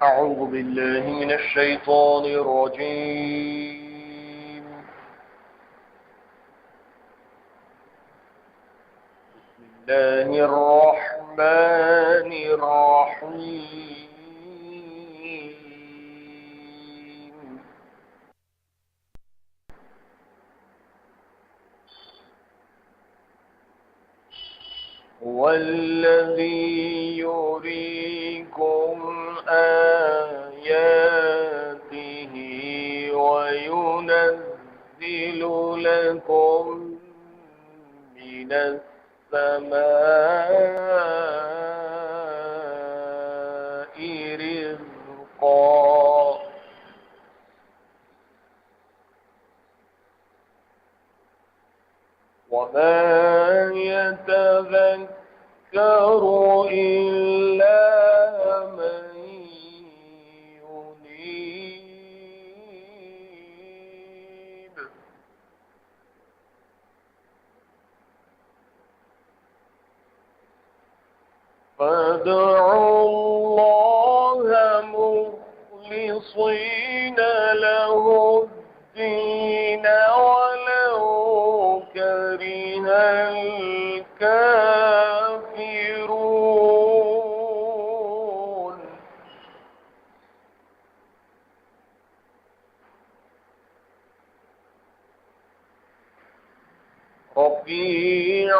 أعوذ بالله من الشيطان الرجيم. بسم الله الرحمن الرحيم. هو الذي يريكم آياته وينزل لكم من السماء رزقا وما يتذكر إلا من ينيب. فادعوا الله مخلصين له الدين ولو كره الكافرون. رفيع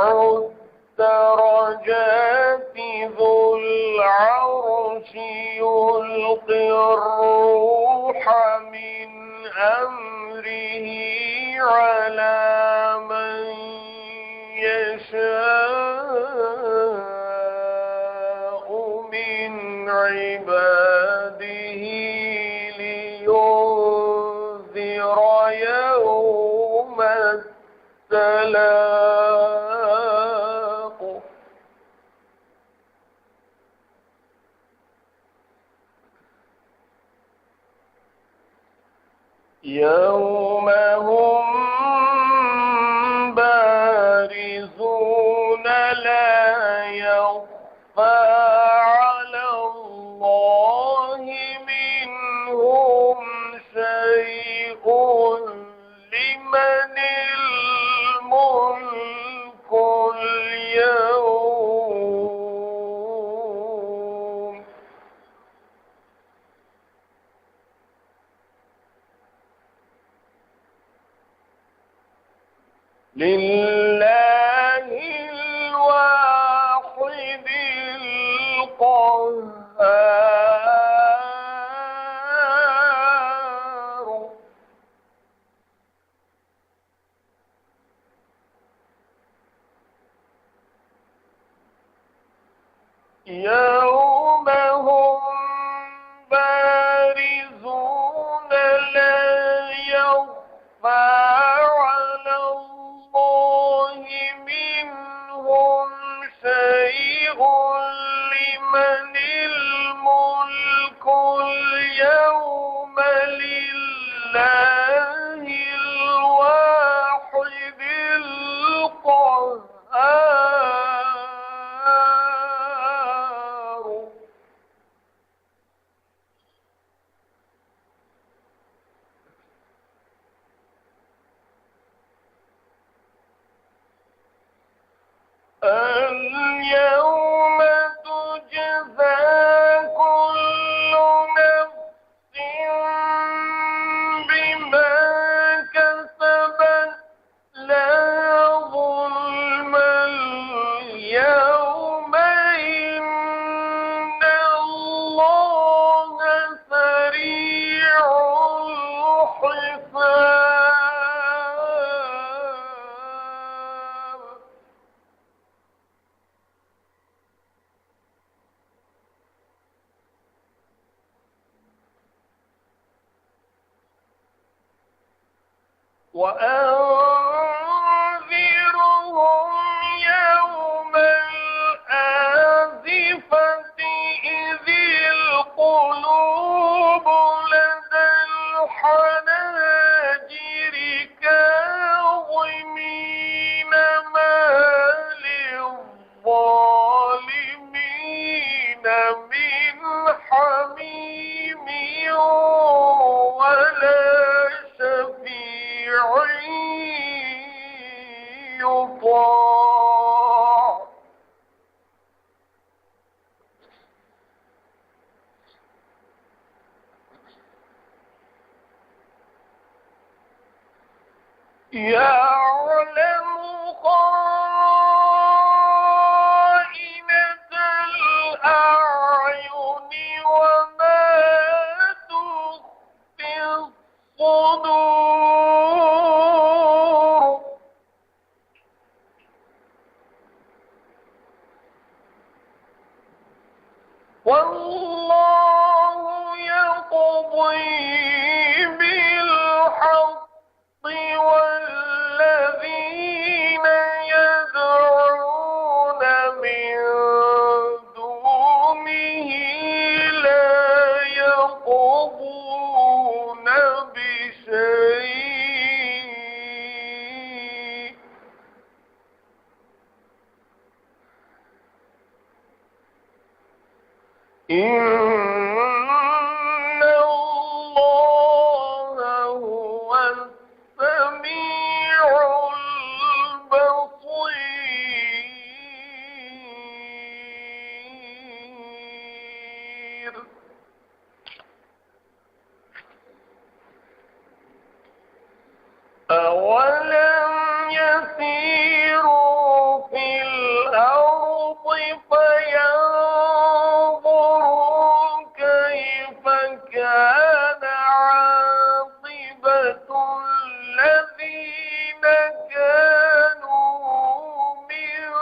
الدرجات ذو العرش يلقي الروح من أمره على من يشاء من عباده لينذر يوم التلاق. يوم هم بارزون لا يخفى على الله منهم شيء لمن الملك اليوم. لله الواحد القهار. يوم هم بارزون لا يخفى على الله منهم شيء لمن الملك اليوم لله الواحد القهار. اليوم تجزى كل نفس بما كسبت لا ظلم اليوم إن الله سريع الحساب. وأنذرهم يوم الآزفة إذ القلوب لدى الحناجر كاظمين ما للظالمين من حميم. يعلم خائنة الأعين وما تخفي الصدور والله يقضي بالحق والذين يدعون من دونه لا يقضون بشيء إن الله هو السميع البصير أولم يسيروا في الأرض فينظروا كيف كان عاقبة الذين كانوا من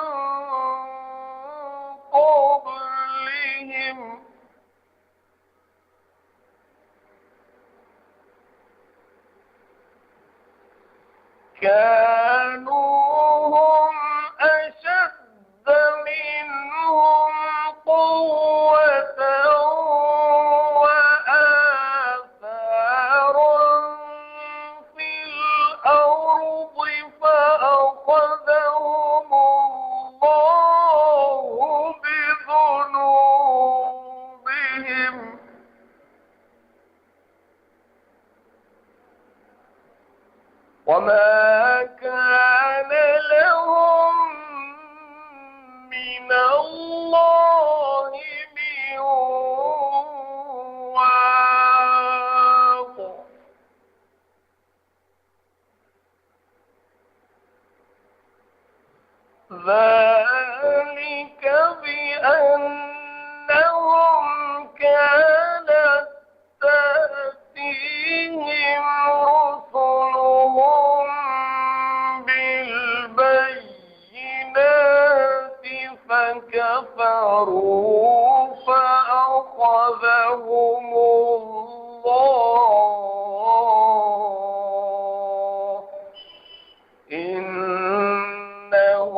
قبلهم كانوا هم أشد منهم قوة وآثارا في الأرض فأخذهم الله بذنوبهم وما كان لهم من الله من واق ذلك بأنهم كانت تأتيهم رسلهم بالبينات فكفروا فأخذهم الله إنه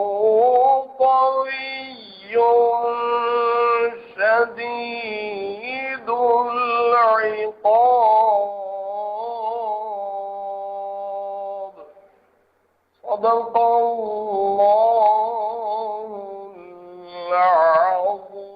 قوي شديد العقاب صدق الله العظيم.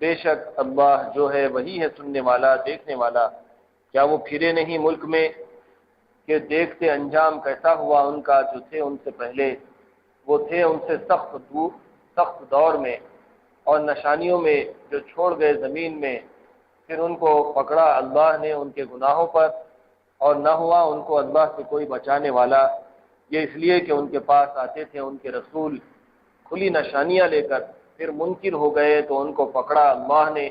بے شک اللہ جو ہے وہی ہے سننے والا دیکھنے والا۔ کیا وہ پھرے نہیں ملک میں کہ دیکھتے انجام کیسا ہوا ان کا جو تھے ان سے پہلے، وہ تھے ان سے سخت دور میں اور نشانیوں میں جو چھوڑ گئے زمین میں، پھر ان کو پکڑا اللہ نے ان کے گناہوں پر، اور نہ ہوا ان کو اللہ سے کوئی بچانے والا۔ یہ اس لیے کہ ان کے پاس آتے تھے ان کے رسول کھلی نشانیاں لے کر، پھر منکر ہو گئے تو ان کو پکڑا اللہ نے،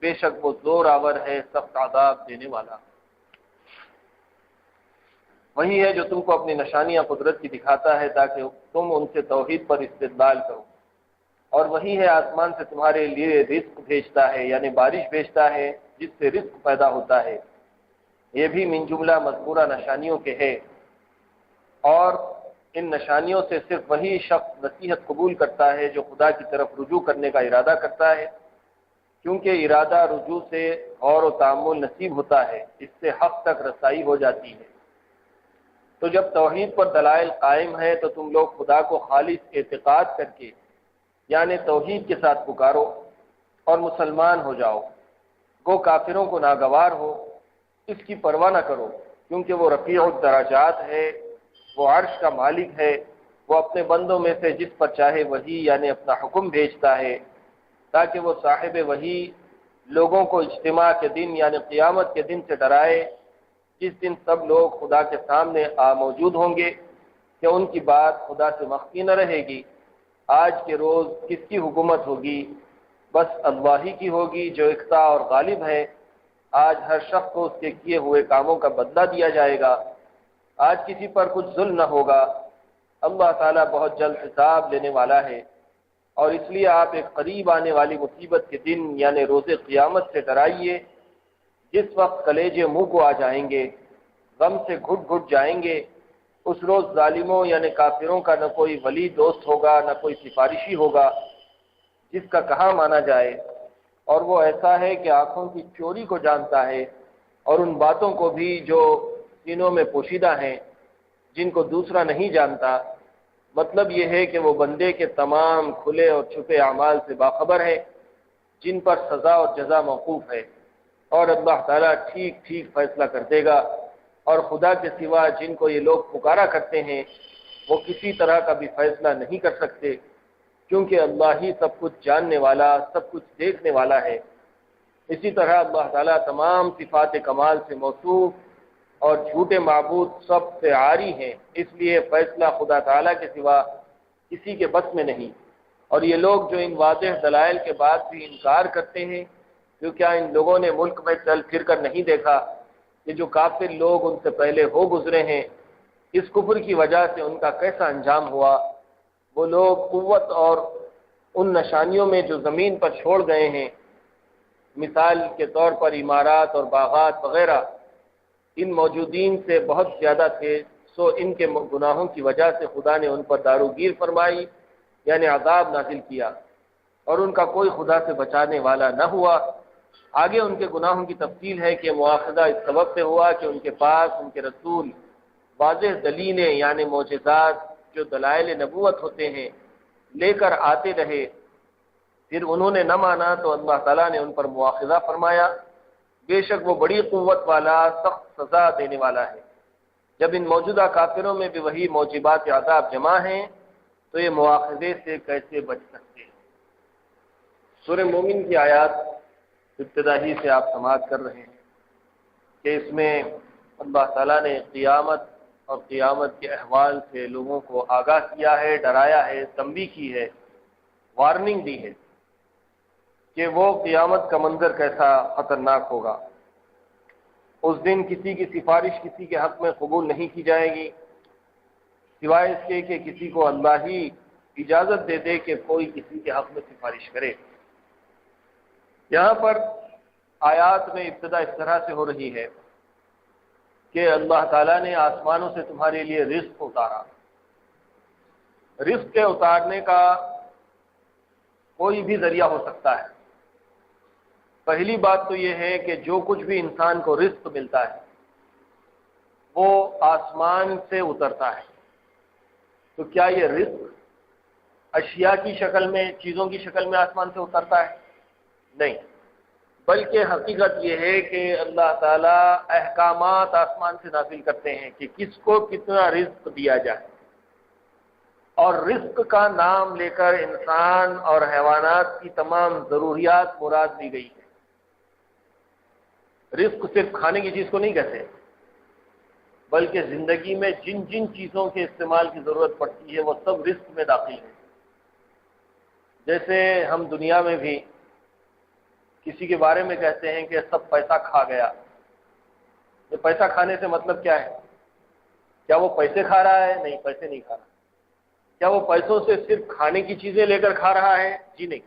بے شک وہ زور آور ہے سخت عذاب دینے والا۔ وہی ہے جو تم کو اپنی نشانیاں قدرت کی دکھاتا ہے تاکہ تم ان سے توحید پر استدلال کرو، اور وہی ہے آسمان سے تمہارے لیے رزق بھیجتا ہے، یعنی بارش بھیجتا ہے جس سے رزق پیدا ہوتا ہے۔ یہ بھی من جملہ مذکورہ نشانیوں کے ہے، اور ان نشانیوں سے صرف وہی شخص نصیحت قبول کرتا ہے جو خدا کی طرف رجوع کرنے کا ارادہ کرتا ہے، کیونکہ ارادہ رجوع سے غور و تأمل نصیب ہوتا ہے، اس سے حق تک رسائی ہو جاتی ہے۔ تو جب توحید پر دلائل قائم ہے تو تم لوگ خدا کو خالص اعتقاد کر کے یعنی توحید کے ساتھ پکارو اور مسلمان ہو جاؤ۔ گو کافروں کو ناگوار ہو، اس کی پرواہ نہ کرو، کیونکہ وہ رفیع الدرجات ہے، وہ عرش کا مالک ہے، وہ اپنے بندوں میں سے جس پر چاہے وحی یعنی اپنا حکم بھیجتا ہے تاکہ وہ صاحب وحی لوگوں کو اجتماع کے دن یعنی قیامت کے دن سے ڈرائے، جس دن سب لوگ خدا کے سامنے موجود ہوں گے کہ ان کی بات خدا سے مخفی نہ رہے گی۔ آج کے روز کس کی حکومت ہوگی؟ بس اللہ ہی کی ہوگی جو یکتا اور غالب ہے۔ آج ہر شخص کو اس کے کیے ہوئے کاموں کا بدلہ دیا جائے گا۔ آج کسی پر کچھ ظلم نہ ہوگا۔ اللہ تعالیٰ بہت جلد حساب لینے والا ہے، اور اس لیے آپ ایک قریب آنے والی مصیبت کے دن یعنی روز قیامت سے ڈرائیے، جس وقت کلیجے منہ کو آ جائیں گے، غم سے گھٹ گھٹ جائیں گے۔ اس روز ظالموں یعنی کافروں کا نہ کوئی ولی دوست ہوگا نہ کوئی سفارشی ہوگا جس کا کہاں مانا جائے، اور وہ ایسا ہے کہ آنکھوں کی چوری کو جانتا ہے اور ان باتوں کو بھی جو سینوں میں پوشیدہ ہیں جن کو دوسرا نہیں جانتا۔ مطلب یہ ہے کہ وہ بندے کے تمام کھلے اور چھپے اعمال سے باخبر ہے جن پر سزا اور جزا موقوف ہے، اور اللہ تعالیٰ ٹھیک ٹھیک فیصلہ کر دے گا۔ اور خدا کے سوا جن کو یہ لوگ پکارا کرتے ہیں وہ کسی طرح کا بھی فیصلہ نہیں کر سکتے، کیونکہ اللہ ہی سب کچھ جاننے والا سب کچھ دیکھنے والا ہے۔ اسی طرح اللہ تعالیٰ تمام صفات کمال سے موصوف اور جھوٹے معبود سب سے عاری ہیں، اس لیے فیصلہ خدا تعالیٰ کے سوا کسی کے بس میں نہیں۔ اور یہ لوگ جو ان واضح دلائل کے بعد بھی انکار کرتے ہیں، تو کیا ان لوگوں نے ملک میں چل پھر کر نہیں دیکھا کہ جو کافر لوگ ان سے پہلے ہو گزرے ہیں، اس کفر کی وجہ سے ان کا کیسا انجام ہوا۔ وہ لوگ قوت اور ان نشانیوں میں جو زمین پر چھوڑ گئے ہیں، مثال کے طور پر عمارات اور باغات وغیرہ، ان موجودین سے بہت زیادہ تھے، سو ان کے گناہوں کی وجہ سے خدا نے ان پر داروگیر فرمائی یعنی عذاب نازل کیا، اور ان کا کوئی خدا سے بچانے والا نہ ہوا۔ آگے ان کے گناہوں کی تفصیل ہے کہ مواخذہ اس سبب سے ہوا کہ ان کے پاس ان کے رسول واضح دلیلیں یعنی معجزات جو دلائل نبوت ہوتے ہیں لے کر آتے رہے، پھر انہوں نے نہ مانا تو اللہ تعالیٰ نے ان پر مواخذہ فرمایا۔ بے شک وہ بڑی قوت والا سخت سزا دینے والا ہے۔ جب ان موجودہ کافروں میں بھی وہی موجبات عذاب جمع ہیں تو یہ مواخذے سے کیسے بچ سکتے ہیں؟ سورہ مومن کی آیات ابتدا ہی سے آپ سماعت کر رہے ہیں کہ اس میں اللہ تعالیٰ نے قیامت اور قیامت کے احوال سے لوگوں کو آگاہ کیا ہے، ڈرایا ہے، تنبیہ کی ہے، وارننگ دی ہے کہ وہ قیامت کا منظر کیسا خطرناک ہوگا۔ اس دن کسی کی سفارش کسی کے حق میں قبول نہیں کی جائے گی سوائے اس کے کہ کسی کو اللہ ہی اجازت دے دے کہ کوئی کسی کے حق میں سفارش کرے۔ یہاں پر آیات میں ابتدا اس طرح سے ہو رہی ہے کہ اللہ تعالیٰ نے آسمانوں سے تمہارے لیے رزق اتارا۔ رزق کے اتارنے کا کوئی بھی ذریعہ ہو سکتا ہے۔ پہلی بات تو یہ ہے کہ جو کچھ بھی انسان کو رزق ملتا ہے وہ آسمان سے اترتا ہے۔ تو کیا یہ رزق اشیاء کی شکل میں، چیزوں کی شکل میں آسمان سے اترتا ہے؟ نہیں، بلکہ حقیقت یہ ہے کہ اللہ تعالیٰ احکامات آسمان سے نازل کرتے ہیں کہ کس کو کتنا رزق دیا جائے، اور رزق کا نام لے کر انسان اور حیوانات کی تمام ضروریات مراد دی گئی ہے۔ رزق صرف کھانے کی چیز کو نہیں کہتے، بلکہ زندگی میں جن جن چیزوں کے استعمال کی ضرورت پڑتی ہے وہ سب رزق میں داخل ہے۔ جیسے ہم دنیا میں بھی کسی کے بارے میں کہتے ہیں کہ سب پیسہ کھا گیا، یہ پیسہ کھانے سے مطلب کیا ہے؟ کیا وہ پیسے کھا رہا ہے؟ نہیں، پیسے نہیں کھا رہا۔ کیا وہ پیسوں سے صرف کھانے کی چیزیں لے کر کھا رہا ہے؟ جی نہیں،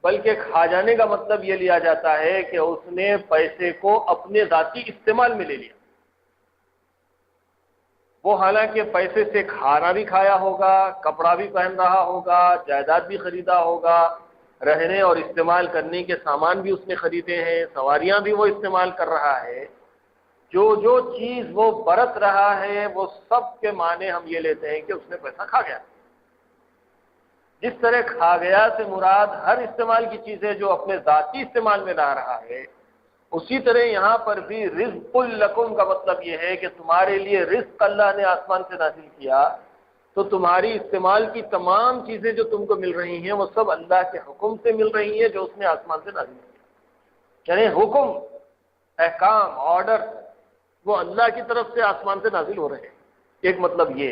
بلکہ کھا جانے کا مطلب یہ لیا جاتا ہے کہ اس نے پیسے کو اپنے ذاتی استعمال میں لے لیا۔ وہ حالانکہ پیسے سے کھانا بھی کھایا ہوگا، کپڑا بھی پہن رہا ہوگا، جائیداد بھی خریدا ہوگا، رہنے اور استعمال کرنے کے سامان بھی اس نے خریدے ہیں، سواریاں بھی وہ استعمال کر رہا ہے۔ جو جو چیز وہ برت رہا ہے وہ سب کے معنی ہم یہ لیتے ہیں کہ اس نے پیسہ کھا گیا۔ جس طرح کھا گیا سے مراد ہر استعمال کی چیز ہے جو اپنے ذاتی استعمال میں لا رہا ہے، اسی طرح یہاں پر بھی رزق لکم کا مطلب یہ ہے کہ تمہارے لیے رزق اللہ نے آسمان سے نازل کیا، تو تمہاری استعمال کی تمام چیزیں جو تم کو مل رہی ہیں وہ سب اللہ کے حکم سے مل رہی ہیں جو اس نے آسمان سے نازل کیا۔ یعنی حکم، احکام، آرڈر وہ اللہ کی طرف سے آسمان سے نازل ہو رہے ہیں۔ ایک مطلب یہ،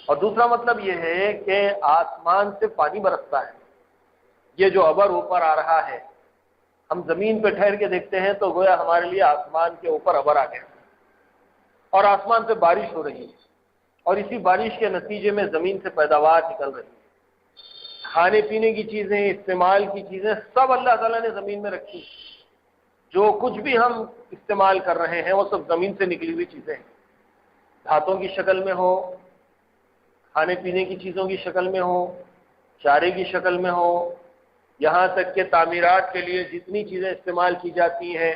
اور دوسرا مطلب یہ ہے کہ آسمان سے پانی برستا ہے۔ یہ جو ابر اوپر آ رہا ہے، ہم زمین پہ ٹھہر کے دیکھتے ہیں تو گویا ہمارے لیے آسمان کے اوپر ابر آ گیا اور آسمان سے بارش ہو رہی ہے، اور اسی بارش کے نتیجے میں زمین سے پیداوار نکل رہی ہے۔ کھانے پینے کی چیزیں، استعمال کی چیزیں سب اللہ تعالیٰ نے زمین میں رکھی۔ جو کچھ بھی ہم استعمال کر رہے ہیں وہ سب زمین سے نکلی ہوئی چیزیں ہیں، دھاتوں کی شکل میں ہو، کھانے پینے کی چیزوں کی شکل میں ہو، چارے کی شکل میں ہو، یہاں تک کہ تعمیرات کے لیے جتنی چیزیں استعمال کی جاتی ہیں،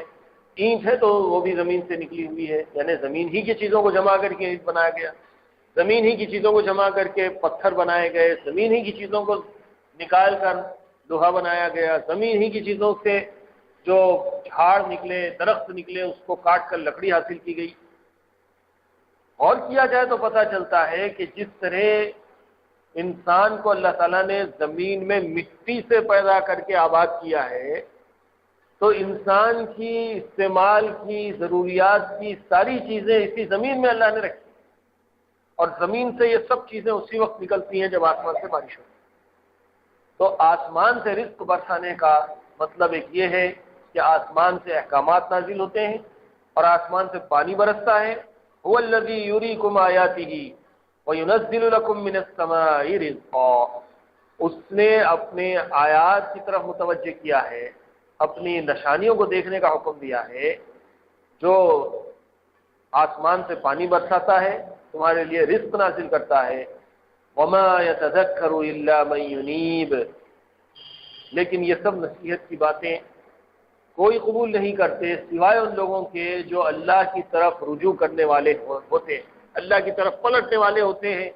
اینٹ ہے تو وہ بھی زمین سے نکلی ہوئی ہے، یعنی زمین ہی کی چیزوں کو جمع کر کے اینٹ بنایا گیا، زمین ہی کی چیزوں کو جمع کر کے پتھر بنائے گئے، زمین ہی کی چیزوں کو نکال کر لوہا بنایا گیا، زمین ہی کی چیزوں سے جو جھاڑ نکلے، درخت نکلے، اس کو کاٹ کر لکڑی حاصل کی گئی۔ اور کیا جائے تو پتہ چلتا ہے کہ جس طرح انسان کو اللہ تعالیٰ نے زمین میں مٹی سے پیدا کر کے آباد کیا ہے، تو انسان کی استعمال کی ضروریات کی ساری چیزیں اسی زمین میں اللہ نے رکھی، اور زمین سے یہ سب چیزیں اسی وقت نکلتی ہیں جب آسمان سے بارش ہوتی ہے۔ تو آسمان سے رزق برسانے کا مطلب ایک یہ ہے کہ آسمان سے احکامات نازل ہوتے ہیں اور آسمان سے پانی برستا ہے۔ هو الذی یریکم آیاتہ وینزل لکم من السماء رزقا، اس نے اپنے آیات کی طرف متوجہ کیا ہے، اپنی نشانیوں کو دیکھنے کا حکم دیا ہے، جو آسمان سے پانی برساتا ہے، تمہارے لیے رزق نازل کرتا ہے۔ وما یتذکر الا من ینیب، لیکن یہ سب نصیحت کی باتیں کوئی قبول نہیں کرتے سوائے ان لوگوں کے جو اللہ کی طرف رجوع کرنے والے ہوتے ہیں، اللہ کی طرف پلٹنے والے ہوتے ہیں،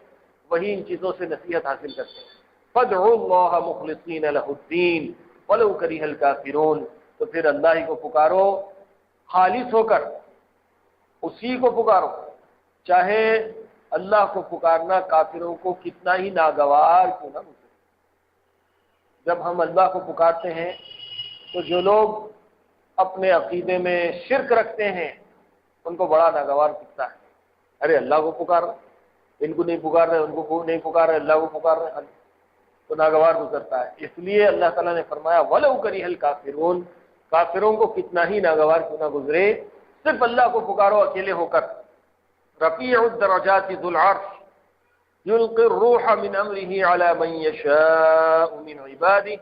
وہی ان چیزوں سے نصیحت حاصل کرتے ہیں۔ فادعوا اللہ مخلصین لہ الدین ولو کرہ الکافرون، تو پھر اللہ ہی کو پکارو خالص ہو کر، اسی کو پکارو، چاہے اللہ کو پکارنا کافروں کو کتنا ہی ناگوار کیوں نہ ہو۔ جب ہم اللہ کو پکارتے ہیں تو جو لوگ اپنے عقیدے میں شرک رکھتے ہیں ان کو بڑا ناگوار دکھتا ہے، ارے اللہ کو پکار رہے، ان کو نہیں پکار رہے، ان کو نہیں پکار رہے، اللہ کو پکار رہے، تو ناگوار گزرتا ہے۔ اس لیے اللہ تعالیٰ نے فرمایا وَلَوْ كَرِهَ الْكَافِرُونَ، کافروں کو کتنا ہی ناگوار کیوں نہ گزرے، صرف اللہ کو پکارو اکیلے ہو کر۔ رفیع الدرجات ذو العرش یلقی الروح من امرہ علی من یشاء من عبادہ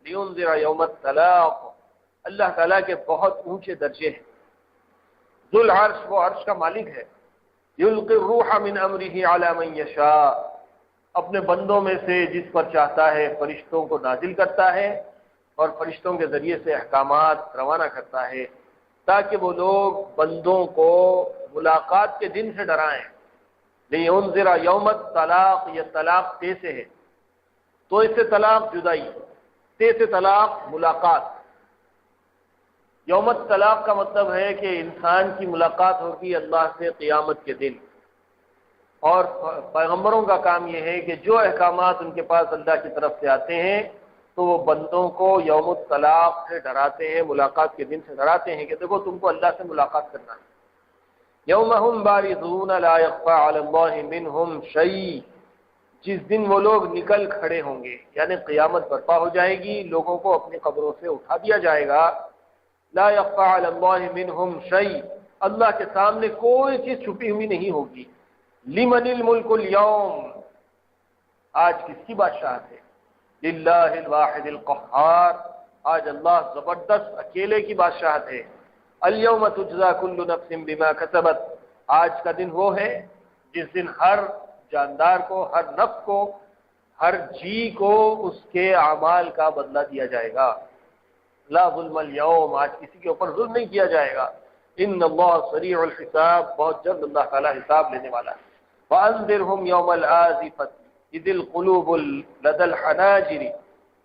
لینذر یوم التلاق، اللہ تعالیٰ کے بہت اونچے درجے ہیں۔ ذو العرش، وہ عرش کا مالک ہے۔ یلقی الروح من امرہ علی من یشاء، اپنے بندوں میں سے جس پر چاہتا ہے فرشتوں کو نازل کرتا ہے اور فرشتوں کے ذریعے سے احکامات روانہ کرتا ہے تاکہ وہ لوگ بندوں کو ملاقات کے دن سے ڈرائیں۔ لینذر یوم الطلاق، یہ طلاق تے سے ہے، تو اس سے طلاق جدائی، سے طلاق ملاقات. یوم الطلاق کا مطلب ہے کہ انسان کی ملاقات ہوگی اللہ سے قیامت کے دن. اور پیغمبروں کا کام یہ ہے کہ جو احکامات ان کے پاس اللہ کی طرف سے آتے ہیں تو وہ بندوں کو یوم الطلاق سے ڈراتے ہیں، ملاقات کے دن سے ڈراتے ہیں کہ دیکھو تم کو اللہ سے ملاقات کرنا ہے. یوم ہم بارزون لا یخفی علی اللہ منہم شیء، جس دن وہ لوگ نکل کھڑے ہوں گے، یعنی قیامت برپا ہو جائے گی، لوگوں کو اپنی قبروں سے اٹھا دیا جائے گا. لا یخفی علی اللہ منہم شیء، اللہ کے سامنے کوئی چیز چھپی ہوئی نہیں ہوگی. لمن الملک اليوم، آج کس کی بادشاہت ہے؟ للہ الواحد القہار، آج اللہ زبردست اکیلے کی بادشاہت ہے. الیوم تجزا کل نفس بما کسبت، آج کا دن وہ ہے جس دن ہر جاندار کو، ہر نفس کو، ہر جی کو اس کے اعمال کا بدلہ دیا جائے گا. لا ظلم اليوم، آج کسی کے اوپر ظلم نہیں کیا جائے گا. ان اللہ سریع الحساب، بہت جلد اللہ تعالیٰ حساب لینے والا ہے. وانذرهم یوم الآزفۃ اذ القلوب لدى الحناجر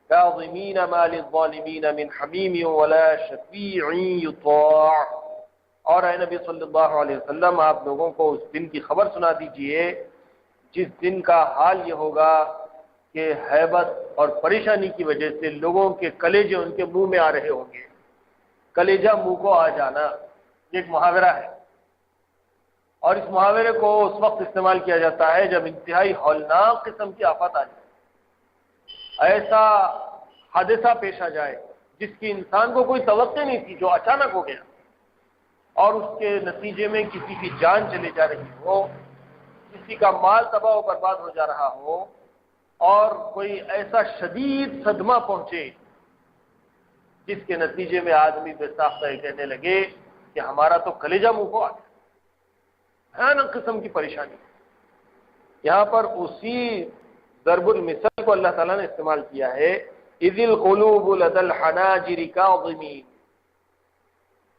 كاظمين ما للظالمین من حمیم ولا شفیع یطاع. اور اے نبی صلی اللہ علیہ وسلم، آپ لوگوں کو اس دن کی خبر سنا دیجئے جس دن کا حال یہ ہوگا کہ ہیبت اور پریشانی کی وجہ سے لوگوں کے کلیجے ان کے منہ میں آ رہے ہوں گے. کلیجہ منہ کو آ جانا یہ ایک محاورہ ہے، اور اس محاورے کو اس وقت استعمال کیا جاتا ہے جب انتہائی ہولناک قسم کی آفت آ جائے، ایسا حادثہ پیش آ جائے جس کی انسان کو کوئی توقع نہیں تھی، جو اچانک ہو گیا، اور اس کے نتیجے میں کسی کی جان چلی جا رہی ہو، کسی کا مال تباہ و برباد ہو جا رہا ہو، اور کوئی ایسا شدید صدمہ پہنچے جس کے نتیجے میں آدمی بے ساختہ کہنے لگے کہ ہمارا تو کلیجہ منہ کو آ گیا. بھیانک قسم کی پریشانی. یہاں پر اسی ضرب المثل کو اللہ تعالیٰ نے استعمال کیا ہے، اذ القلوب لدى الحناجر كاظمين،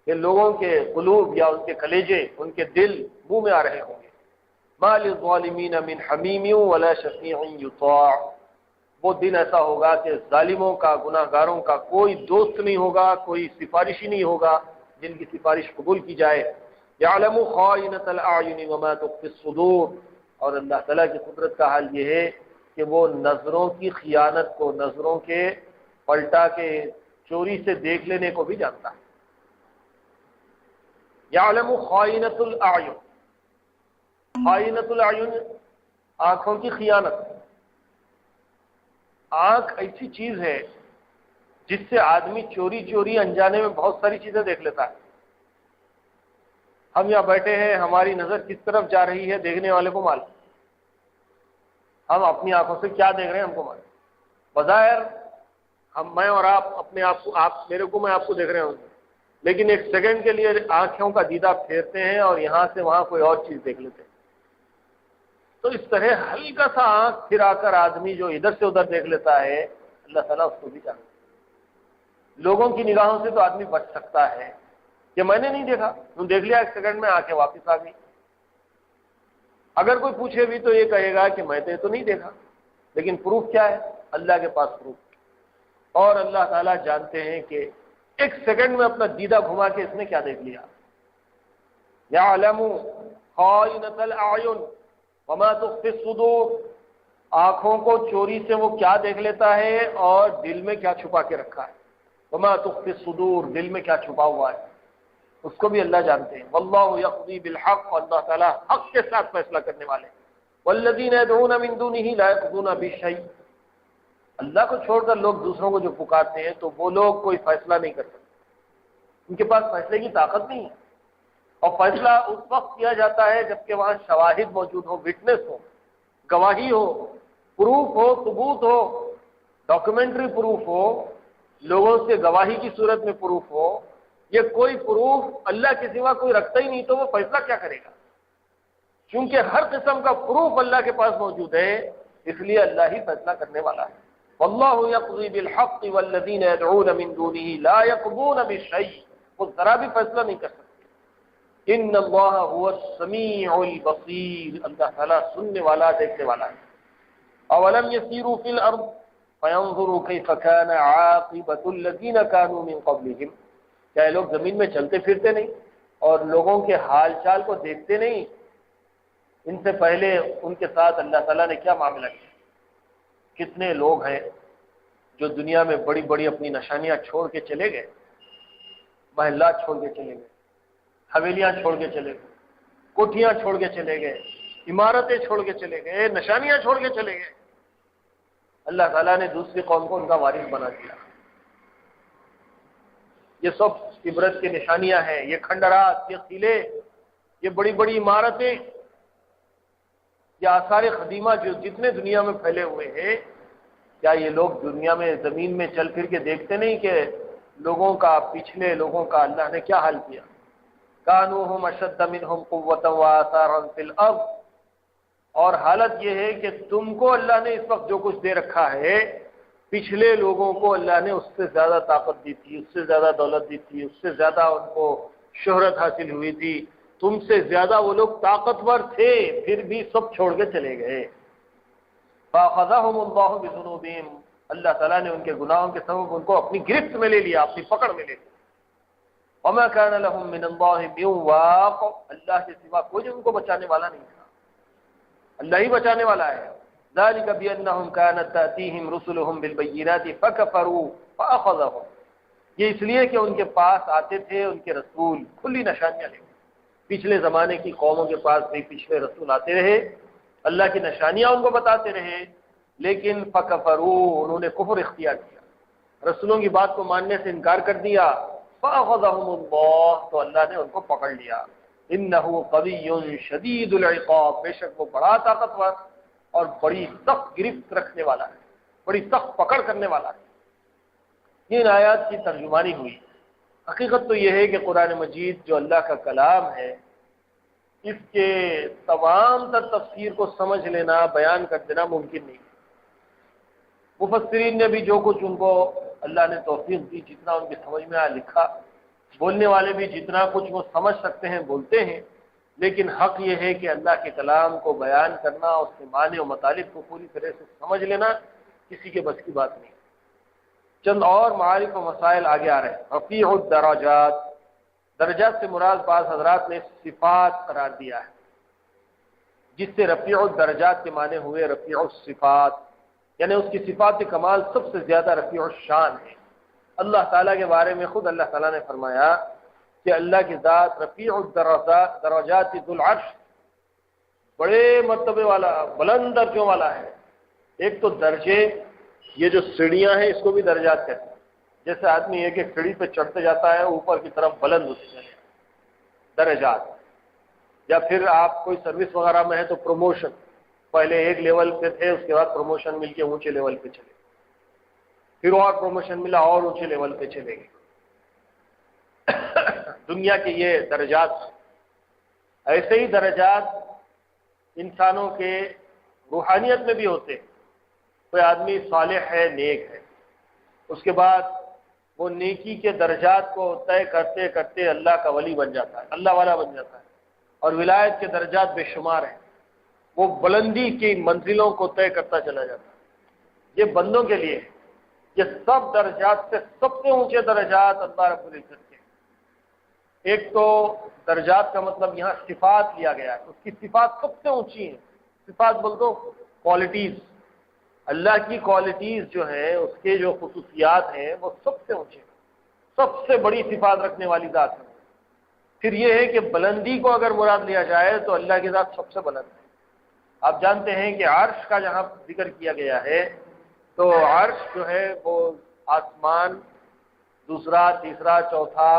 کہ لوگوں کے قلوب یا ان کے کلیجے، ان کے دل منہ میں آ رہے ہوں گے. ما للظالمین من حمیم ولا شفیع یطاع، وہ دن ایسا ہوگا کہ ظالموں کا، گناہ گاروں کا کوئی دوست نہیں ہوگا، کوئی سفارشی نہیں ہوگا جن کی سفارش قبول کی جائے. یعلم خائنۃ الاعین وما تخفی الصدور، اور اللہ تعالیٰ کی قدرت کا حال یہ ہے کہ وہ نظروں کی خیانت کو، نظروں کے پلٹا کے چوری سے دیکھ لینے کو بھی جانتا ہے. یعلم خائنۃ الاعین، خائنۃ الاعین آنکھوں کی خیانت. آنکھ ایسی چیز ہے جس سے آدمی چوری چوری انجانے میں بہت ساری چیزیں دیکھ لیتا ہے. ہم یہاں بیٹھے ہیں، ہماری نظر کس طرف جا رہی ہے دیکھنے والے کو معلوم. ہم اپنی آنکھوں سے کیا دیکھ رہے ہیں ہم کو معلوم. بظاہر میں اور آپ اپنے آپ کو، آپ میرے کو، میں آپ کو دیکھ رہے ہوں، لیکن ایک سیکنڈ کے لیے آنکھوں کا دیدہ پھیرتے ہیں اور یہاں سے وہاں کوئی اور چیز دیکھ لیتے ہیں. تو اس طرح ہلکا سا آنکھ پھرا کر آدمی جو ادھر سے ادھر دیکھ لیتا ہے، اللہ تعالیٰ اس کو بھی جانتا ہے. لوگوں کی نگاہوں سے تو آدمی بچ سکتا ہے کہ میں نے نہیں دیکھا، تم دیکھ لیا ایک سیکنڈ میں، آنکھیں واپس آ گئی. اگر کوئی پوچھے بھی تو یہ کہے گا کہ میں نے تو نہیں دیکھا، لیکن پروف کیا ہے؟ اللہ کے پاس پروف. اور اللہ تعالیٰ جانتے ہیں کہ ایک سیکنڈ میں اپنا دیدہ گھما کے اس نے کیا دیکھ لیا. یعلم خائنۃ الاعین وما تخفی الصدور، آنکھوں کو چوری سے وہ کیا دیکھ لیتا ہے اور دل میں کیا چھپا کے رکھا ہے. وما تخفی الصدور، دل میں کیا چھپا ہوا ہے اس کو بھی اللہ جانتے ہیں. واللہ یقضی بالحق، اللہ تعالیٰ حق کے ساتھ فیصلہ کرنے والے. والذین یدعون من دونہ لا یقضون بشیء، اللہ کو چھوڑ کر لوگ دوسروں کو جو پکارتے ہیں تو وہ لوگ کوئی فیصلہ نہیں کر سکتے، ان کے پاس فیصلے کی طاقت نہیں ہے. اور فیصلہ اس وقت کیا جاتا ہے جبکہ وہاں شواہد موجود ہو، وٹنس ہو، گواہی ہو، پروف ہو، ثبوت ہو، ڈاکومنٹری پروف ہو، لوگوں سے گواہی کی صورت میں پروف ہو. یہ کوئی پروف اللہ کے سوا کوئی رکھتا ہی نہیں تو وہ فیصلہ کیا کرے گا؟ چونکہ ہر قسم کا پروف اللہ کے پاس موجود ہے، اس لیے اللہ ہی فیصلہ کرنے والا ہے. واللہ یقضی بالحق والذین یدعون من دونہ لا یقضون بشیء، وہ ذرا بھی فیصلہ نہیں کر سکتے. ان اللہ هو السمیع البصیر، اللہ تعالیٰ سننے والا، دیکھنے والا ہے. اولم یسیروا فی الارض، فَيَنْظُرُوا كَيْفَ كَانَ عَاقِبَةُ الَّذِينَ كَانُوا مِنْ قَبْلِهِمْ، کیا یہ لوگ زمین میں چلتے پھرتے نہیں اور لوگوں کے حال چال کو دیکھتے نہیں؟ ان سے پہلے ان کے ساتھ اللہ تعالیٰ نے کیا معاملہ کیا؟ کتنے لوگ ہیں جو دنیا میں بڑی بڑی اپنی نشانیاں چھوڑ کے چلے گئے، محلات چھوڑ کے چلے گئے، حویلیاں چھوڑ کے چلے گئے، کوٹھیاں چھوڑ کے چلے گئے، عمارتیں چھوڑ کے چلے گئے، نشانیاں چھوڑ کے چلے گئے۔ اللہ تعالیٰ نے دوسری قوم کو ان کا وارث بنا دیا۔ یہ سب عبرت کی نشانیاں ہیں، یہ کھنڈرات، یہ قلعے، یہ بڑی بڑی عمارتیں، یہ آثار قدیمہ جو جتنے دنیا میں پھیلے ہوئے ہیں، کیا یہ لوگ دنیا میں زمین میں چل پھر کے دیکھتے نہیں کہ لوگوں کا، پچھلے لوگوں کا اللہ نے کیا حال کیا؟ کانوا ہم اشد منہم قوۃ وآثارا فی الارض، اور حالت یہ ہے کہ تم کو اللہ نے اس وقت جو کچھ دے رکھا ہے، پچھلے لوگوں کو اللہ نے اس سے زیادہ طاقت دی تھی، اس سے زیادہ دولت دی تھی، اس سے زیادہ ان کو شہرت حاصل ہوئی تھی، تم سے زیادہ وہ لوگ طاقتور تھے، پھر بھی سب چھوڑ کے چلے گئے۔ فَأَخَذَهُمُ اللَّهُ بِذُنُوبِهِمْ، اللہ تعالیٰ نے ان کے گناہوں کے سبب ان کو اپنی گرفت میں لے لیا، اپنی پکڑ میں لے لیا۔ وَمَا كَانَ لَهُم مِّنَ اللَّهِ مِن وَاقٍ، اللہ کے سوا کوئی ان کو بچانے والا نہیں تھا، اللہ ہی بچانے والا ہے۔ ذَلِكَ بِأَنَّهُمْ كَانَتْ تَأْتِيهِمْ رُسُلُهُم بِالْبَيِّنَاتِ فَكَفَرُوا فَأَخَذَهُمْ، یہ اس لیے کہ ان کے پاس آتے تھے ان کے رسول کھلی نشانیاں لے کے۔ پچھلے زمانے کی قوموں کے پاس بھی پچھلے رسول آتے رہے، اللہ کی نشانیاں ان کو بتاتے رہے، لیکن فَكَفَرُوا، انہوں نے کفر اختیار کیا، رسولوں کی بات کو ماننے سے انکار کر دیا۔ فَأَخَذَهُمُ اللَّهُ، تو اللہ نے ان کو پکڑ لیا۔ إِنَّهُ قَوِيٌّ شَدِيدُ الْعِقَابِ، بے شک وہ بڑا طاقتور اور بڑی سخت گرفت رکھنے والا ہے، بڑی سخت پکڑ کرنے والا ہے۔ ان آیات کی ترجمانی ہوئی۔ حقیقت تو یہ ہے کہ قرآن مجید جو اللہ کا کلام ہے، اس کے تمام تر تفسیر کو سمجھ لینا، بیان کر دینا ممکن نہیں۔ مفسرین نے بھی جو کچھ ان کو اللہ نے توفیق دی، جتنا ان کی سمجھ میں آیا لکھا، بولنے والے بھی جتنا کچھ وہ سمجھ سکتے ہیں بولتے ہیں، لیکن حق یہ ہے کہ اللہ کے کلام کو بیان کرنا، اس کے معنی و مطالب کو پوری طرح سے سمجھ لینا کسی کے بس کی بات نہیں۔ چند اور معارف و مسائل آگے آ رہے ہیں۔ رفیع الدرجات، درجات سے مراد بعض حضرات نے صفات قرار دیا ہے، جس سے رفیع الدرجات کے معنی ہوئے رفیع الصفات، یعنی اس کی صفات کمال سب سے زیادہ رفیع الشان ہے۔ اللہ تعالیٰ کے بارے میں خود اللہ تعالیٰ نے فرمایا کہ اللہ کی ذات رفیع الدرجات، درجات ذو العرش، بڑے مرتبے والا، بلند درجوں والا ہے۔ ایک تو درجے، یہ جو سیڑھیاں ہیں اس کو بھی درجات کہتے ہیں، جیسے آدمی ایک ایک سیڑھی پہ چڑھتے جاتا ہے، اوپر کی طرف بلند ہوتے جاتے ہیں، درجات۔ یا پھر آپ کوئی سروس وغیرہ میں ہے تو پروموشن، پہلے ایک لیول پہ تھے، اس کے بعد پروموشن مل کے اونچے لیول پہ چلے، پھر اور پروموشن ملا اور اونچے لیول پہ چلے گئے۔ دنیا کے یہ درجات، ایسے ہی درجات انسانوں کے روحانیت میں بھی ہوتے ہیں۔ کوئی آدمی صالح ہے، نیک ہے، اس کے بعد وہ نیکی کے درجات کو طے کرتے کرتے اللہ کا ولی بن جاتا ہے، اللہ والا بن جاتا ہے، اور ولایت کے درجات بے شمار ہیں، وہ بلندی کی منزلوں کو طے کرتا چلا جاتا ہے۔ یہ بندوں کے لیے ہے۔ یہ سب درجات سے سب سے اونچے درجات اللہ رب العزت کے۔ ایک تو درجات کا مطلب یہاں صفات لیا گیا ہے، اس کی صفات سب سے اونچی ہیں۔ صفات بول دو کوالٹیز، اللہ کی کوالٹیز جو ہیں، اس کے جو خصوصیات ہیں وہ سب سے اونچے ہیں، سب سے بڑی صفات رکھنے والی ذات ہے۔ پھر یہ ہے کہ بلندی کو اگر مراد لیا جائے تو اللہ کی ذات سب سے بلند ہے۔ آپ جانتے ہیں کہ عرش کا جہاں ذکر کیا گیا ہے تو عرش جو ہے وہ آسمان، دوسرا، تیسرا، چوتھا،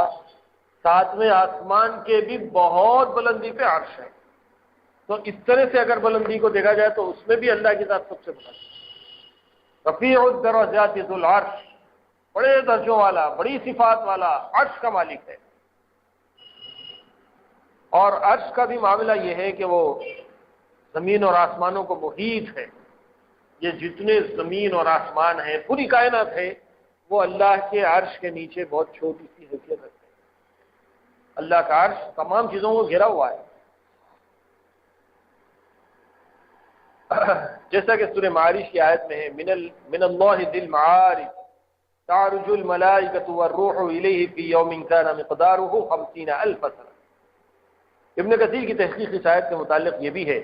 ساتویں آسمان کے بھی بہت بلندی پہ عرش ہے۔ تو اس طرح سے اگر بلندی کو دیکھا جائے تو اس میں بھی اللہ کی ذات سب سے بلند ہے۔ رفیع الدرجات ذو العرش، بڑے درجوں والا، بڑی صفات والا، عرش کا مالک ہے۔ اور عرش کا بھی معاملہ یہ ہے کہ وہ زمین اور آسمانوں کو محیط ہے۔ یہ جتنے زمین اور آسمان ہیں، پوری کائنات ہے، وہ اللہ کے عرش کے نیچے بہت چھوٹی سی حیثیت رکھتے ہیں۔ اللہ کا عرش تمام چیزوں کو گھیرا ہوا ہے۔ جیسا کہ سورہ معارج کی آیت میں ہے من اللہ ذی المعارج تعرج الملائکۃ والروح الیہ فی یوم کان مقدارہ 50,000 سنہ۔ ابن کثیر کی تحقیق اس آیت کے متعلق یہ بھی ہے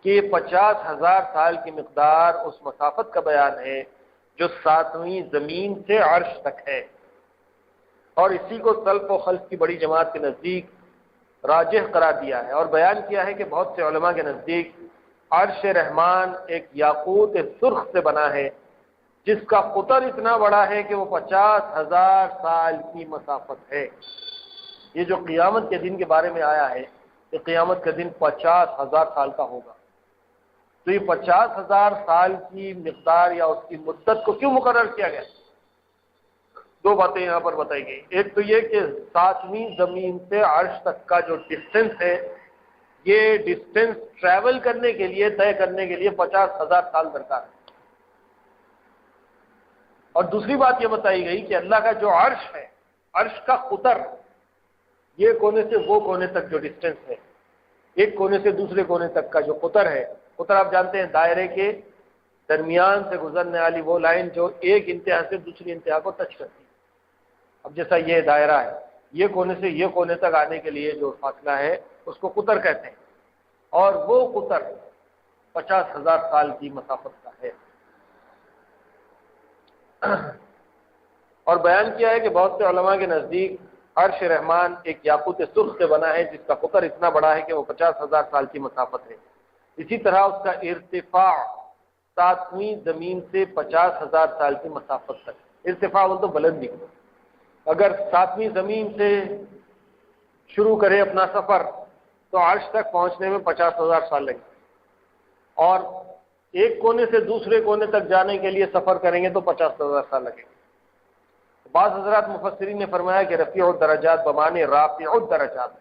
کہ 50,000 سال کی مقدار اس مسافت کا بیان ہے جو 7ویں زمین سے عرش تک ہے، اور اسی کو سلف و خلف کی بڑی جماعت کے نزدیک راجح قرار دیا ہے، اور بیان کیا ہے کہ بہت سے علماء کے نزدیک عرش رحمان ایک یاقوت سرخ سے بنا ہے جس کا قطر اتنا بڑا ہے کہ وہ 50,000 سال کی مسافت ہے۔ یہ جو قیامت کے دن کے بارے میں آیا ہے کہ قیامت کا دن 50,000 سال کا ہوگا، تو یہ 50,000 سال کی مقدار یا اس کی مدت کو کیوں مقرر کیا گیا؟ دو باتیں یہاں پر بتائی گئی۔ ایک تو یہ کہ 7ویں زمین سے عرش تک کا جو ڈسٹینس ہے، یہ ڈسٹینس ٹریول کرنے کے لیے، طے کرنے کے لیے 50,000 سال درکار ہے۔ اور دوسری بات یہ بتائی گئی کہ اللہ کا جو عرش ہے، عرش کا قطر، یہ کونے سے وہ کونے تک جو ڈسٹینس ہے، ایک کونے سے دوسرے کونے تک کا جو قطر ہے، قطر آپ جانتے ہیں دائرے کے درمیان سے گزرنے والی وہ لائن جو ایک انتہا سے دوسری انتہا کو ٹچ کرتی ہے۔ اب جیسا یہ دائرہ ہے، یہ کونے سے یہ کونے تک آنے کے لیے جو فاصلہ ہے اس کو قطر کہتے ہیں، اور وہ قطر 50,000 سال کی مسافت کا ہے۔ اور بیان کیا ہے کہ بہت سے علماء کے نزدیک عرش رحمان ایک یاقوت سرخ سے بنا ہے جس کا قطر اتنا بڑا ہے کہ وہ 50,000 سال کی مسافت ہے۔ اسی طرح اس کا ارتفاع 7ویں زمین سے 50,000 سال کی مسافت تک، ارتفاع وہ تو بلندی، اگر 7ویں زمین سے شروع کرے اپنا سفر تو عرش تک پہنچنے میں 50,000 سال لگے، اور ایک کونے سے دوسرے کونے تک جانے کے لیے سفر کریں گے تو 50,000 سال لگے۔ بعض حضرات مفسرین نے فرمایا کہ رفیع الدرجات بمانے رافع الدرجات،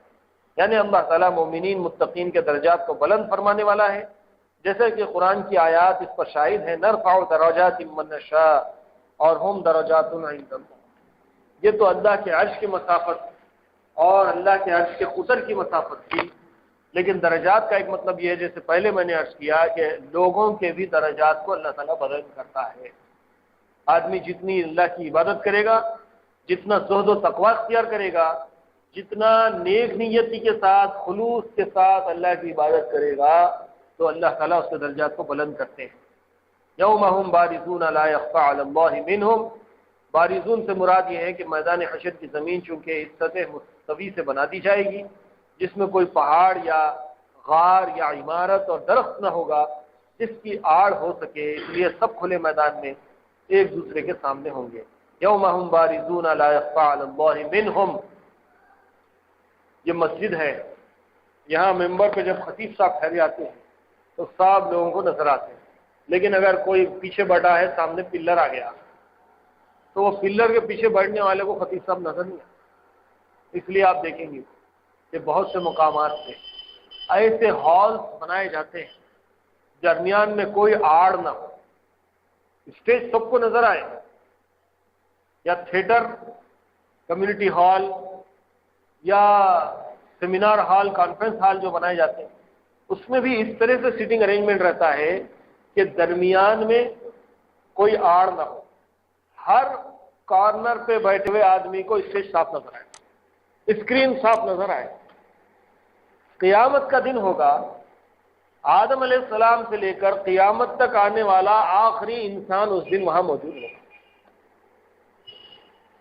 یعنی اللہ تعالیٰ مومنین متقین کے درجات کو بلند فرمانے والا ہے، جیسے کہ قرآن کی آیات اس پر شاہد ہیں، نرفع درجات من نشاء اور ہم درجات عند اللہ۔ یہ تو اللہ کے عرش کی مسافت اور اللہ کے عرش کے قطر کی مسافت تھی، لیکن درجات کا ایک مطلب یہ ہے، جیسے پہلے میں نے عرض کیا کہ لوگوں کے بھی درجات کو اللہ تعالیٰ بلند کرتا ہے۔ آدمی جتنی اللہ کی عبادت کرے گا، جتنا زہد و تقوی اختیار کرے گا، جتنا نیک نیتی کے ساتھ، خلوص کے ساتھ اللہ کی عبادت کرے گا، تو اللہ تعالیٰ اس کے درجات کو بلند کرتے ہیں۔ یوم ہم بارزون لا یخفی علی اللہ منہم، بارزون سے مراد یہ ہے کہ میدان حشر کی زمین چونکہ اس سطح مستوی سے بنا دی جائے گی جس میں کوئی پہاڑ یا غار یا عمارت اور درخت نہ ہوگا جس کی آڑ ہو سکے، اس لیے سب کھلے میدان میں ایک دوسرے کے سامنے ہوں گے۔ یوم ہم بارزون لا یخفی علی اللہ منہم، یہ مسجد ہے، یہاں ممبر پہ جب خطیب صاحب ٹھہرے آتے ہیں تو سب لوگوں کو نظر آتے ہیں، لیکن اگر کوئی پیچھے بیٹھا ہے، سامنے پلر آ گیا تو وہ پلر کے پیچھے بیٹھنے والے کو خطیب صاحب نظر نہیں آتے۔ اس لیے آپ دیکھیں گے کہ بہت سے مقامات سے ایسے ہالز بنائے جاتے ہیں درمیان میں کوئی آڑ نہ ہو، اسٹیج سب کو نظر آئے، یا تھیٹر، کمیونٹی ہال یا سیمینار ہال، کانفرنس ہال جو بنائے جاتے ہیں، اس میں بھی اس طرح سے سیٹنگ ارینجمنٹ رہتا ہے کہ درمیان میں کوئی آڑ نہ ہو، ہر کارنر پہ بیٹھے ہوئے آدمی کو اسٹیج صاف نظر آئے، اسکرین صاف نظر آئے۔ قیامت کا دن ہوگا، آدم علیہ السلام سے لے کر قیامت تک آنے والا آخری انسان اس دن وہاں موجود ہوگا،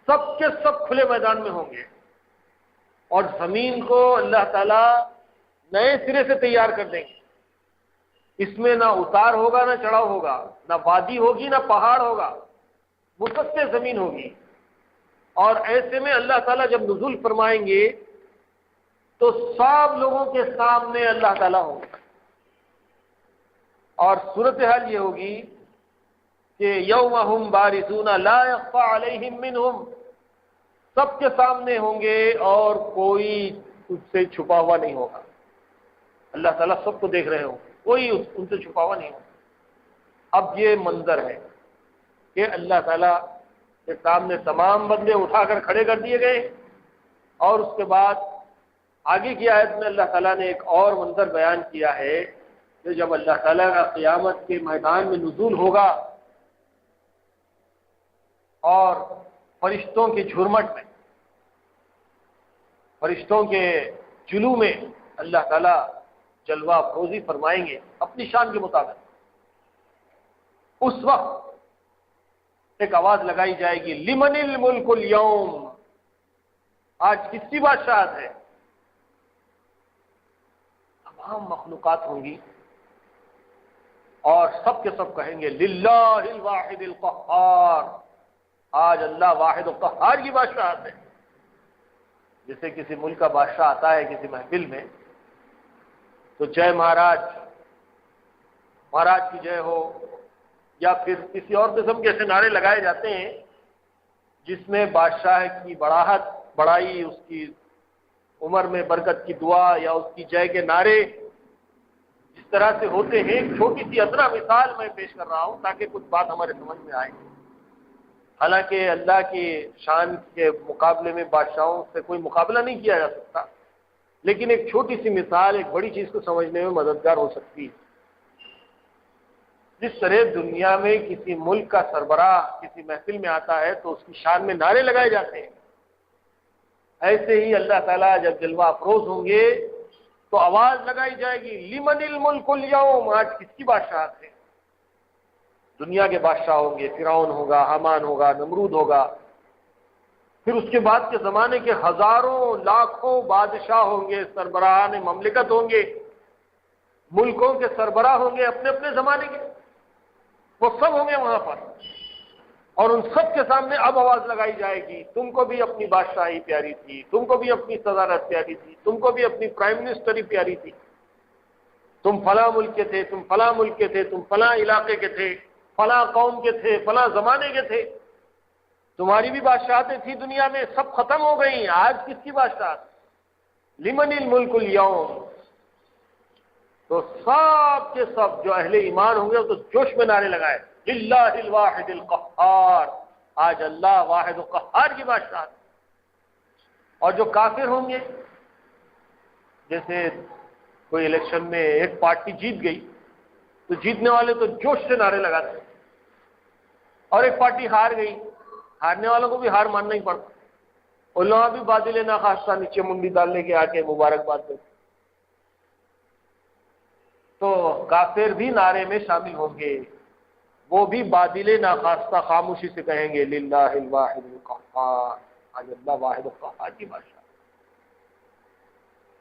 سب کے سب کھلے میدان میں ہوں گے، اور زمین کو اللہ تعالیٰ نئے سرے سے تیار کر دیں گے۔ اس میں نہ اتار ہوگا نہ چڑھاؤ ہوگا، نہ وادی ہوگی نہ پہاڑ ہوگا، مسطح زمین ہوگی۔ اور ایسے میں اللہ تعالیٰ جب نزول فرمائیں گے تو سب لوگوں کے سامنے اللہ تعالیٰ ہوں گے، اور صورتحال یہ ہوگی کہ یوم ہم بارزون لا یخفی علیہم منہم، سب کے سامنے ہوں گے اور کوئی اس سے چھپا ہوا نہیں ہوگا۔ اللہ تعالیٰ سب کو دیکھ رہے ہوں گے، کوئی ان سے چھپا ہوا نہیں ہوگا۔ اب یہ منظر ہے کہ اللہ تعالیٰ کے سامنے تمام بندے اٹھا کر کھڑے کر دیے گئے، اور اس کے بعد آگے کی آیت میں اللہ تعالیٰ نے ایک اور منظر بیان کیا ہے کہ جب اللہ تعالیٰ کا قیامت کے میدان میں نزول ہوگا اور فرشتوں کے جھرمٹ میں، فرشتوں کے جلو میں اللہ تعالیٰ جلوہ افروزی فرمائیں گے اپنی شان کے مطابق، اس وقت ایک آواز لگائی جائے گی، لمن الملک اليوم، آج کس کی بادشاہت ہے؟ تمام مخلوقات ہوں گی اور سب کے سب کہیں گے للہ الواحد القہار، آج اللہ واحد و قہار کی بادشاہت ہے۔ جیسے کسی ملک کا بادشاہ آتا ہے کسی محفل میں تو جے مہاراج، مہاراج کی جے ہو، یا پھر کسی اور قسم کے ایسے نعرے لگائے جاتے ہیں جس میں بادشاہ کی بڑاہٹ، بڑائی، اس کی عمر میں برکت کی دعا یا اس کی جے کے نعرے جس طرح سے ہوتے ہیں۔ ایک چھوٹی سی ادنا مثال میں پیش کر رہا ہوں تاکہ کچھ بات ہمارے سمجھ میں آئے۔ حالانکہ اللہ کی شان کے مقابلے میں بادشاہوں سے کوئی مقابلہ نہیں کیا جا سکتا، لیکن ایک چھوٹی سی مثال ایک بڑی چیز کو سمجھنے میں مددگار ہو سکتی ہے۔ جس طرح دنیا میں کسی ملک کا سربراہ کسی محفل میں آتا ہے تو اس کی شان میں نعرے لگائے جاتے ہیں، ایسے ہی اللہ تعالیٰ جب جلوہ افروز ہوں گے تو آواز لگائی جائے گی، لمن الملک اليوم، آج کس کی بادشاہت ہے؟ دنیا کے بادشاہ ہوں گے، فرعون ہوگا، حامان ہوگا، نمرود ہوگا، پھر اس کے بعد کے زمانے کے ہزاروں لاکھوں بادشاہ ہوں گے، سربراہان مملکت ہوں گے، ملکوں کے سربراہ ہوں گے اپنے اپنے زمانے کے، وہ سب ہوں گے وہاں پر، اور ان سب کے سامنے اب آواز لگائی جائے گی، تم کو بھی اپنی بادشاہی پیاری تھی، تم کو بھی اپنی صدارت پیاری تھی، تم کو بھی اپنی پرائم منسٹری پیاری تھی، تم فلاں ملک کے تھے، تم فلاں ملک کے تھے، تم فلاں علاقے کے تھے، فلاں قوم کے تھے، فلاں زمانے کے تھے، تمہاری بھی بادشاہتیں تھی دنیا میں، سب ختم ہو گئیں، آج کس کی بادشاہت؟ لمن الملک اليوم۔ تو سب کے سب جو اہل ایمان ہوں گے وہ تو جوش میں نعرے لگائے، للہ الواحد القہار، آج اللہ واحد و قہار کی بادشاہت۔ اور جو کافر ہوں گے، جیسے کوئی الیکشن میں ایک پارٹی جیت گئی تو جیتنے والے تو جوش سے نعرے لگاتے ہیں، اور ایک پارٹی ہار گئی، ہارنے والوں کو بھی ہار ماننا ہی پڑتا، اور لوگ بھی بادل ناخواستہ نیچے منڈی ڈالنے کے آ کے مبارکباد دیتے۔ تو کافر بھی نعرے میں شامل ہوں گے، وہ بھی بادل ناخواستہ خاموشی سے کہیں گے للہ الواحد القہار، آج اللہ واحد القہار کی بادشاہ۔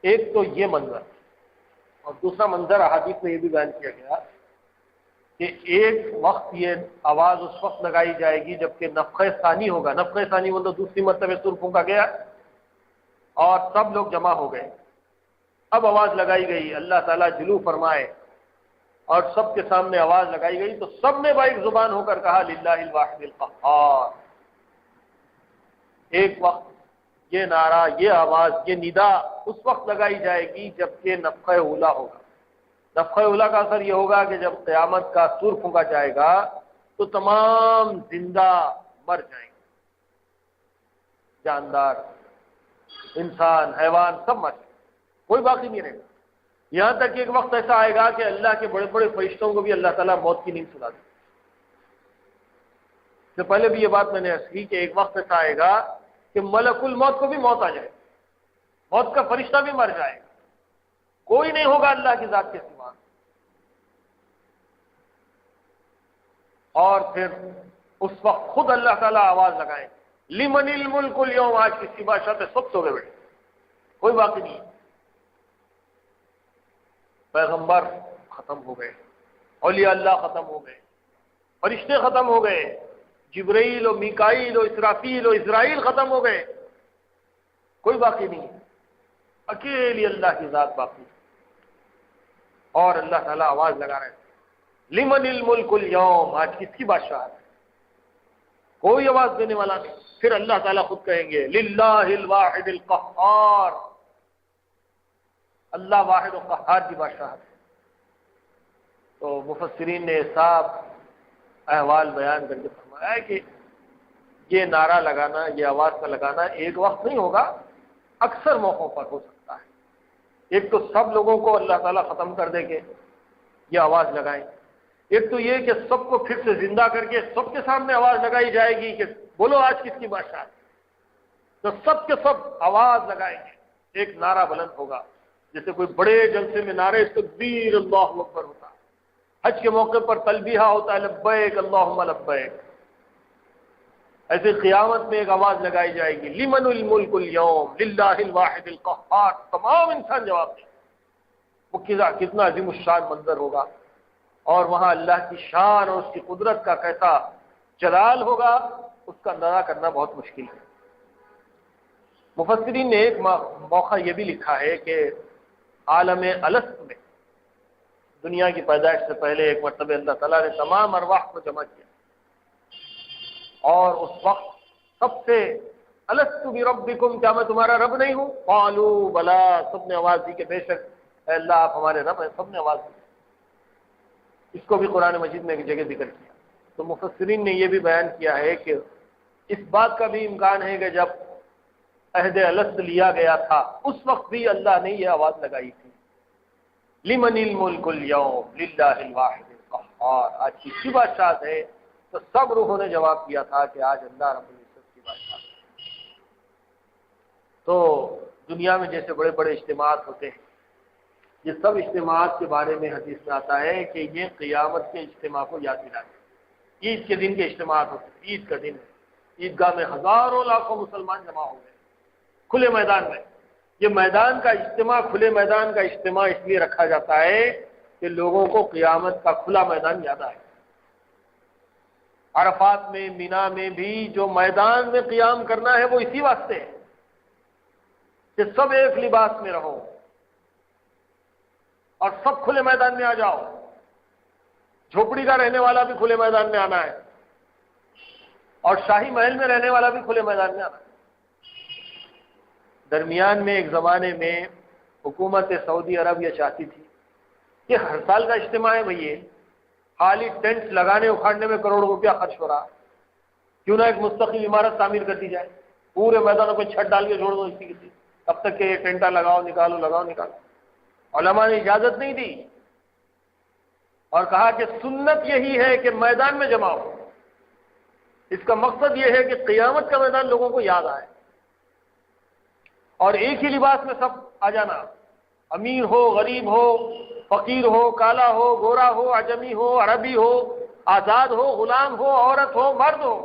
ایک تو یہ منظر، اور دوسرا منظر احادیث میں یہ بھی بیان کیا گیا کہ ایک وقت یہ آواز اس وقت لگائی جائے گی جبکہ نفخہ ثانی ہوگا۔ نفخہ ثانی مطلب دوسری مرتبہ سور پھونکا گیا اور سب لوگ جمع ہو گئے، اب آواز لگائی گئی، اللہ تعالیٰ جلو فرمائے اور سب کے سامنے آواز لگائی گئی تو سب نے بائک زبان ہو کر کہا للہ الواحد القہار۔ ایک وقت یہ نعرہ، یہ آواز، یہ ندا اس وقت لگائی جائے گی جبکہ نفخہ اولا ہوگا۔ نفخہ اولا کا اثر یہ ہوگا کہ جب قیامت کا سور پھونکا جائے گا تو تمام زندہ مر جائیں گے، جاندار، انسان، حیوان سب مر جائیں گے، کوئی باقی نہیں رہے گا۔ یہاں تک کہ ایک وقت ایسا آئے گا کہ اللہ کے بڑے بڑے فرشتوں کو بھی اللہ تعالیٰ موت کی نیند سلا دے۔ اس سے پہلے بھی یہ بات میں نے عرض کی کہ ایک وقت ایسا آئے گا کہ ملک الموت کو بھی موت آ جائے، موت کا فرشتہ بھی مر جائے گا، کوئی نہیں ہوگا اللہ کی ذات کے سوا۔ اور پھر اس وقت خود اللہ تعالیٰ آواز لگائیں، لمن الملک اليوم، آج کس کی بادشاہ پہ سب سو گئے بیٹھے، کوئی باقی نہیں۔ پیغمبر ختم ہو گئے، اولیاء اللہ ختم ہو گئے، فرشتے ختم ہو گئے، جبرائیل و میکائیل و اسرافیل و اسرائیل ختم ہو گئے، کوئی باقی نہیں، اکیلی اللہ کی ذات باقی۔ اور اللہ تعالیٰ آواز لگا رہے ہیں لمن الملک اليوم، آج کس کی بادشاہ ہے؟ کوئی آواز دینے والا نہیں۔ پھر اللہ تعالیٰ خود کہیں گے للہ الواحد القہار، اللہ واحد و قہار کی بادشاہ ہے۔ تو مفسرین نے صاحب احوال بیان کر کے فرمایا ہے کہ یہ نعرہ لگانا، یہ آواز کا لگانا ایک وقت نہیں ہوگا، اکثر موقعوں پر ہو سکتا ہے۔ ایک تو سب لوگوں کو اللہ تعالیٰ ختم کر دے گے، یہ آواز لگائیں۔ ایک تو یہ کہ سب کو پھر سے زندہ کر کے سب کے سامنے آواز لگائی جائے گی کہ بولو آج کس کی بادشاہ ہے، تو سب کے سب آواز لگائیں گے، ایک نعرہ بلند ہوگا، جیسے کوئی بڑے جلسے میں نعرے تکبیر اللہ اکبر ہوتا ہے، حج کے موقع پر تلبیہ ہوتا ہے لبیک اللہم لبیک، ایسے قیامت میں ایک آواز لگائی جائے گی لمن الملک اليوم للہ الواحد القہار، تمام انسان جواب دیں۔ وہ کتنا عظیم الشان منظر ہوگا، اور وہاں اللہ کی شان اور اس کی قدرت کا کیسا جلال ہوگا، اس کا اندازہ کرنا بہت مشکل ہے۔ مفسرین نے ایک موقع یہ بھی لکھا ہے کہ عالم الست میں دنیا کی پیدائش سے پہلے ایک مرتبہ اللہ تعالیٰ نے تمام ارواح کو جمع کیا، اور اس وقت سب سے الست بربکم، کیا میں تمہارا رب نہیں ہوں؟ قالوا بلا، سب نے آواز دی کہ بے شک اے اللہ آپ ہمارے رب ہیں، سب نے آواز دی۔ اس کو بھی قرآن مجید میں ایک جگہ ذکر کیا۔ تو مفسرین نے یہ بھی بیان کیا ہے کہ اس بات کا بھی امکان ہے کہ جب عہد الست لیا گیا تھا اس وقت بھی اللہ نے یہ آواز لگائی تھی لمن الملک اليوم للہ الواحد القہار، آج کس کی بادشاہت ہے؟ تو سب روحوں نے جواب دیا تھا کہ آج اللہ رب العزت کی بادشاہت ہے۔ تو دنیا میں جیسے بڑے بڑے اجتماعات ہوتے ہیں، یہ سب اجتماعات کے بارے میں حدیث میں آتا ہے کہ یہ قیامت کے اجتماع کو یاد دلاتے ہیں۔ عید کے دن کے اجتماعات ہوتے ہیں، عید کا دن ہے، عیدگاہ میں ہزاروں لاکھوں مسلمان جمع ہو گئے کھلے میدان میں۔ یہ میدان کا اجتماع، کھلے میدان کا اجتماع اس لیے رکھا جاتا ہے کہ لوگوں کو قیامت کا کھلا میدان یاد آئے۔ عرفات میں، مینا میں بھی جو میدان میں قیام کرنا ہے وہ اسی واسطے ہے کہ سب ایک لباس میں رہو اور سب کھلے میدان میں آ جاؤ۔ جھوپڑی کا رہنے والا بھی کھلے میدان میں آنا ہے، اور شاہی محل میں رہنے والا بھی کھلے میدان میں آنا ہے۔ درمیان میں ایک زمانے میں حکومت سعودی عرب یہ چاہتی تھی کہ ہر سال کا اجتماع ہے بھئی، خالی ٹینٹ لگانے اکھاڑنے میں کروڑوں روپیہ خرچ ہو رہا، کیوں نہ ایک مستقل عمارت تعمیر کر دی جائے، پورے میدانوں پہ چھت ڈال کے چھوڑ دو اسی کسی، تب تک کہ یہ ٹینٹا لگاؤ نکالو لگاؤ نکالو۔ علماء نے اجازت نہیں دی اور کہا کہ سنت یہی ہے کہ میدان میں جمع ہو، اس کا مقصد یہ ہے کہ قیامت کا میدان لوگوں کو یاد آئے، اور ایک ہی لباس میں سب آ جانا، امیر ہو غریب ہو، فقیر ہو کالا ہو گورا ہو عجمی ہو عربی ہو، آزاد ہو غلام ہو عورت ہو مرد ہو،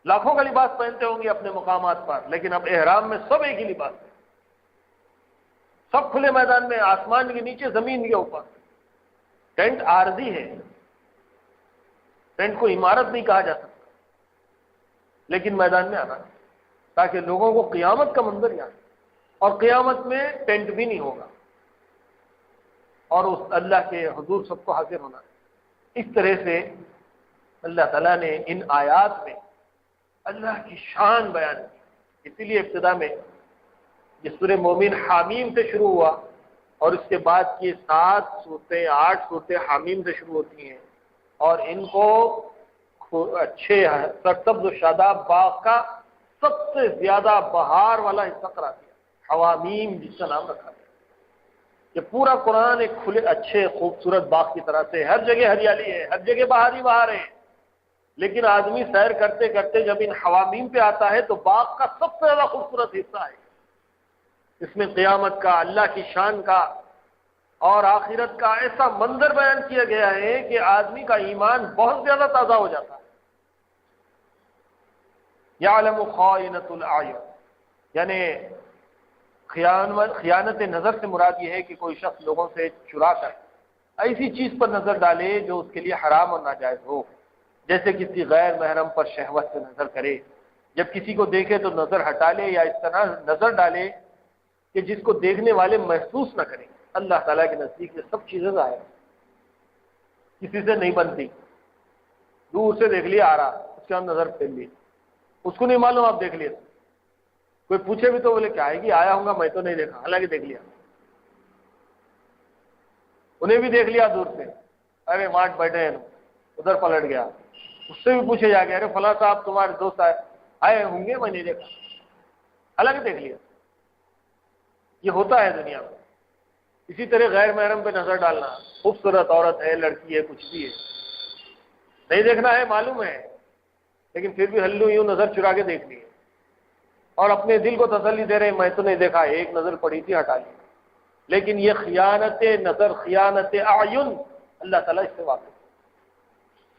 لاکھوں کا لباس پہنتے ہوں گے اپنے مقامات پر، لیکن اب احرام میں سب ایک ہی لباس ہے، سب کھلے میدان میں، آسمان کے نیچے زمین کے اوپر۔ ٹینٹ عارضی ہے، ٹینٹ کو عمارت نہیں کہا جا سکتا، لیکن میدان میں آنا تاکہ لوگوں کو قیامت کا منظر یاد، اور قیامت میں ٹینٹ بھی نہیں ہوگا، اور اس اللہ کے حضور سب کو حاضر ہونا ہے۔ اس طرح سے اللہ تعالیٰ نے ان آیات میں اللہ کی شان بیان کی، اسی لیے ابتدا میں یہ سورہ مومن حامیم سے شروع ہوا، اور اس کے بعد کی 7 صورتیں 8 صورتیں حامیم سے شروع ہوتی ہیں، اور ان کو اچھے سرسبز و شاداب باغ کا سب سے زیادہ بہار والا حصہ قرار دیا، حوامیم جس کا نام رکھا گیا۔ یہ پورا قرآن ایک کھلے اچھے خوبصورت باغ کی طرح سے، ہر جگہ ہریالی ہے، ہر جگہ بہار ہی بہار ہے، لیکن آدمی سیر کرتے کرتے جب ان حوامیم پہ آتا ہے تو باغ کا سب سے زیادہ خوبصورت حصہ ہے، اس میں قیامت کا، اللہ کی شان کا اور آخرت کا ایسا منظر بیان کیا گیا ہے کہ آدمی کا ایمان بہت زیادہ تازہ ہو جاتا ہے۔ یعلم خائنۃ الاعین، یعنی خیانت نظر سے مراد یہ ہے کہ کوئی شخص لوگوں سے چرا کر ایسی چیز پر نظر ڈالے جو اس کے لیے حرام اور ناجائز ہو، جیسے کسی غیر محرم پر شہوت سے نظر کرے، جب کسی کو دیکھے تو نظر ہٹا لے، یا اس طرح نظر ڈالے کہ جس کو دیکھنے والے محسوس نہ کریں۔ اللہ تعالیٰ کے نزدیک یہ سب چیزیں ظاہر ہیں، کسی سے نہیں بنتی، دور سے دیکھ لیا آ رہا، اس کے ہم نظر پھیر لی، اس کو نہیں معلوم آپ دیکھ لیا، کوئی پوچھے بھی تو بولے کیا ہے کہ آیا ہوں گا میں تو نہیں دیکھا، حالانکہ دیکھ لیا، انہیں بھی دیکھ لیا دور سے، ارے واٹ بیٹھے ہیں، ادھر پلٹ گیا، اس سے بھی پوچھے جا کے ارے فلاں صاحب تمہارے دوست آئے ہوں گے میں نہیں دیکھا، حالانکہ دیکھ لیا۔ یہ ہوتا ہے دنیا میں، اسی طرح غیر محرم پہ نظر ڈالنا، خوبصورت عورت ہے، لڑکی ہے، کچھ بھی ہے، نہیں دیکھنا ہے معلوم ہے، لیکن پھر بھی ہلو یوں نظر چرا کے دیکھنی ہے اور اپنے دل کو تسلی دے رہے میں تو نہیں دیکھا، ایک نظر پڑی تھی ہٹا لی. لیکن یہ خیانت نظر، خیانت اعین، اللہ تعالیٰ اس سے واقف ہے.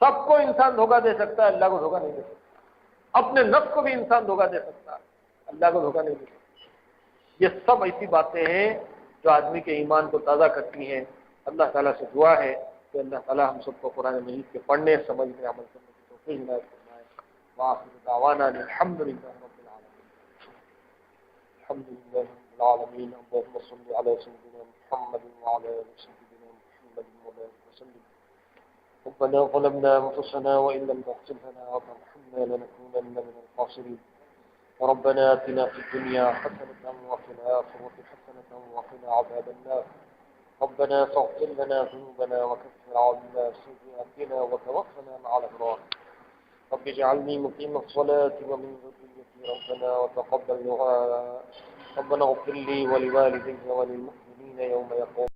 سب کو انسان دھوکہ دے سکتا ہے، اللہ کو دھوکہ نہیں دے سکتا. اپنے نفس کو بھی انسان دھوکہ دے سکتا ہے، اللہ کو دھوکہ نہیں دے سکتا. یہ سب ایسی باتیں ہیں جو آدمی کے ایمان کو تازہ کرتی ہیں. اللہ تعالیٰ سے دعا ہے کہ اللہ تعالیٰ ہم سب کو قرآن مجید کے پڑھنے، سمجھنے، عمل کرنے کی توفیق عنایت فرمائے. وآخر دعوانا الحمد للہ رب العالمین. الحمد للہ رب العالمین. اللهم صل على سيدنا محمد وعلى آل سيدنا محمد وبارك وسلم. ربنا ظلمنا أنفسنا وإن لم تغفر لنا وترحمنا لنكونن من الخاسرين. ربنا آتنا في الدنيا حسنة وفي الآخرة حسنة وقنا عذاب النار. ربنا فاغفر لنا ذنوبنا وكفر عنا سيئاتنا وتوفنا مع الأبرار. رب اجعلني مقيم الصلاة ومن ذريتي ربنا وتقبل دعاء. ربنا اغفر لي ولوالدي وللمؤمنين يوم يقوم